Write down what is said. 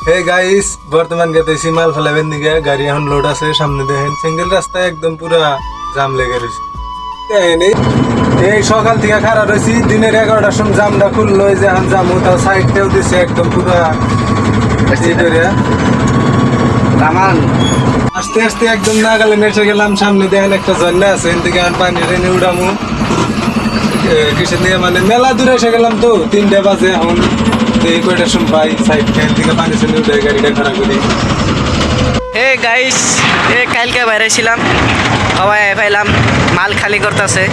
Hey guys বর্তমান গেতেছি মাল ফেলাবেন দিকে গাড়ি এখন লোড আছে সামনে দেখেন সিঙ্গেল রাস্তায় একদম পুরা জাম লেগে রয়েছে এই সকাল থেকে খারাপ রয়েছি দিনের 11টার সময় জামটা খুললো যে এখন জামু তাও সাইডটাও দিছে একদম পুরা আস্তে আস্তে একদম নাগালে এসে গেলাম সামনে দেখেন একটা ঝর্ণা আছে এদিকে আর পানি রেনে উড়ামু কিসের নিয়ে মানে মেলা দূরে এসে গেলাম তো 3টা বাজে এখন এই কয়টার সময় পাই সাইড ফ্যান থেকে পানি ছেলে উঠে গাড়িটা খারাপ করি। হে গাইস কালকে বাইরে ছিলাম সবাই পাইলাম মাল খালি করতেছে